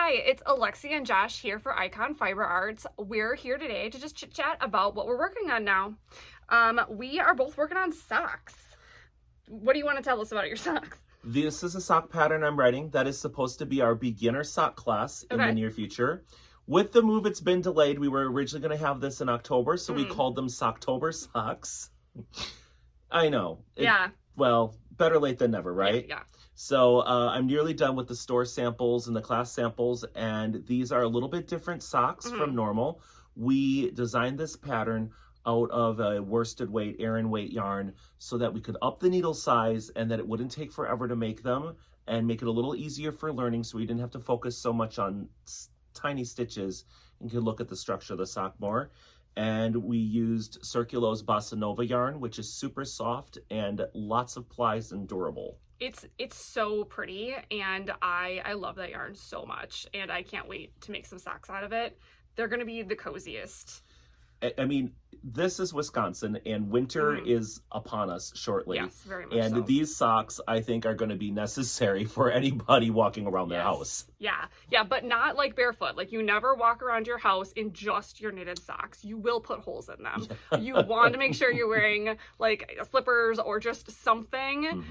Hi, it's Alexia and Josh here for Icon Fiber Arts. We're here today to just chit chat about what we're working on now. We are both working on socks. What do you want to tell us about your socks? This is a sock pattern I'm writing that is supposed to be our beginner sock class in the near future. With the move, it's been delayed. We were originally going to have this in October, so we called them Socktober socks. I know. Well, better late than never, right? Yeah. So I'm nearly done with the store samples and the class samples, and these are a little bit different socks from normal. We designed this pattern out of a worsted weight, Aran weight yarn so that we could up the needle size and that it wouldn't take forever to make them and make it a little easier for learning so we didn't have to focus so much on tiny stitches and could look at the structure of the sock more. And we used Circulo's Bossa Nova yarn, which is super soft and lots of plies and durable. It's so pretty, and I love that yarn so much, and I can't wait to make some socks out of it. They're going to be the coziest. I mean, this is Wisconsin, and winter is upon us shortly. Yes, very much and so. These socks, I think, are going to be necessary for anybody walking around their house. Yeah, but not like barefoot. Like, you never walk around your house in just your knitted socks. You will put holes in them. You want to make sure you're wearing, like, slippers or just something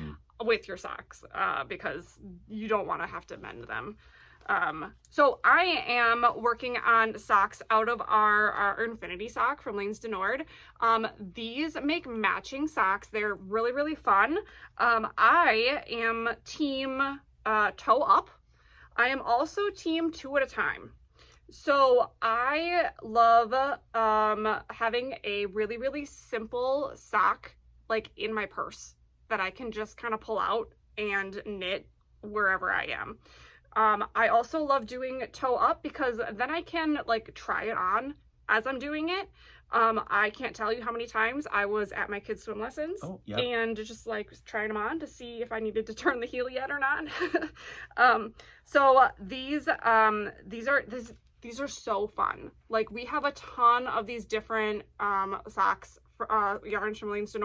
with your socks because you don't want to have to mend them. So I am working on socks out of our Infinity sock from Laines. These make matching socks. They're really, really fun. I am team toe up. I am also team 2 at a time. So I love having a really, really simple sock like in my purse that I can just kind of pull out and knit wherever I am. I also love doing toe up because then I can like try it on as I'm doing it. I can't tell you how many times I was at my kids' swim lessons and just like trying them on to see if I needed to turn the heel yet or not. So these are so fun. Like, we have a ton of these different socks, yarns from Laines.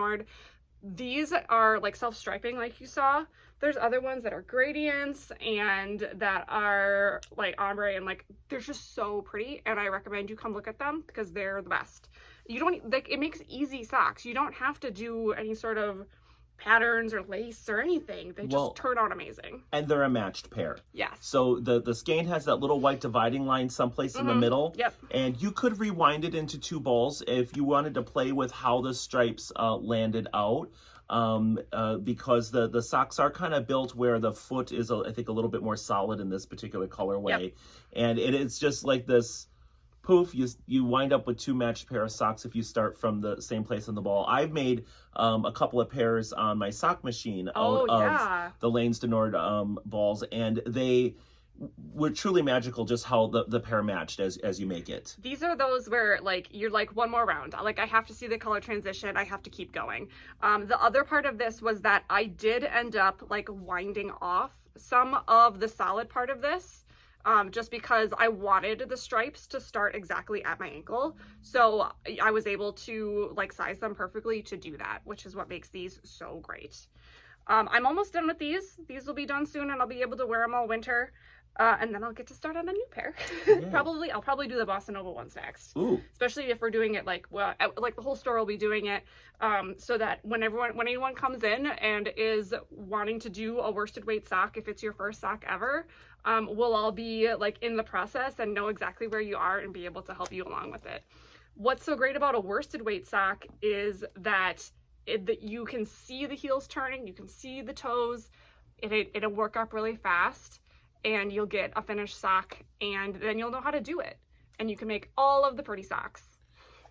These are like self-striping like you saw. There's other ones that are gradients and that are like ombre, and like they're just so pretty, and I recommend you come look at them because they're the best. You don't like, it makes easy socks. You don't have to do any sort of patterns or lace or anything. They just turn out amazing. And they're a matched pair. Yes. So the skein has that little white dividing line someplace in the middle. Yep. And you could rewind it into 2 balls if you wanted to play with how the stripes landed out. Because the socks are kind of built where the foot is, I think, a little bit more solid in this particular colorway. And it's just like this poof, you wind up with 2 matched pair of socks if you start from the same place on the ball. I've made a couple of pairs on my sock machine out of the Laines balls, and they were truly magical just how the pair matched as you make it. These are those where like you're like, one more round, like I have to see the color transition, I have to keep going. The other part of this was that I did end up like winding off some of the solid part of this just because I wanted the stripes to start exactly at my ankle. So I was able to like size them perfectly to do that, which is what makes these so great. I'm almost done with these. These will be done soon and I'll be able to wear them all winter. And then I'll get to start on a new pair. I'll probably do the Bossa Nova ones next. Ooh. Especially if we're doing it like the whole store will be doing it, so that when anyone comes in and is wanting to do a worsted weight sock, if it's your first sock ever, we'll all be like in the process and know exactly where you are and be able to help you along with it. What's so great about a worsted weight sock is that you can see the heels turning, you can see the toes, it'll work up really fast, and you'll get a finished sock, and then you'll know how to do it, and you can make all of the pretty socks.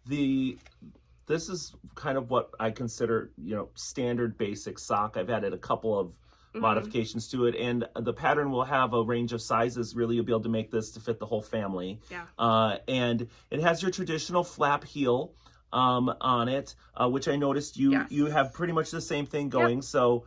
This is kind of what I consider, standard basic sock. I've added a couple of modifications to it, and the pattern will have a range of sizes. Really, you'll be able to make this to fit the whole family. And it has your traditional flap heel on it, which I noticed you have pretty much the same thing going. So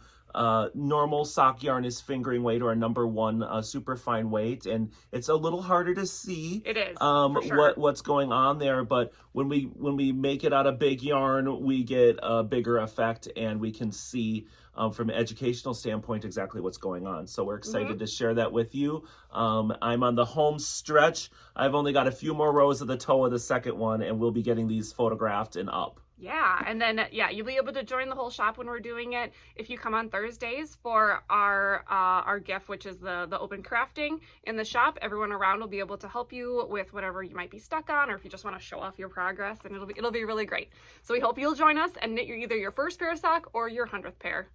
normal sock yarn is fingering weight or a number 1 super fine weight, and it's a little harder to see. It is, for sure. what's going on there, but when we make it out of big yarn, we get a bigger effect, and we can see from an educational standpoint exactly what's going on. So we're excited to share that with you. I'm on the home stretch. I've only got a few more rows of the toe of the second one, and we'll be getting these photographed and up. Yeah, and then you'll be able to join the whole shop when we're doing it if you come on Thursdays for our gift, which is the open crafting in the shop. Everyone around will be able to help you with whatever you might be stuck on, or if you just want to show off your progress, and it'll be really great. So we hope you'll join us and knit either your first pair of sock or your 100th pair.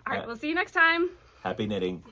All right, we'll see you next time. Happy knitting.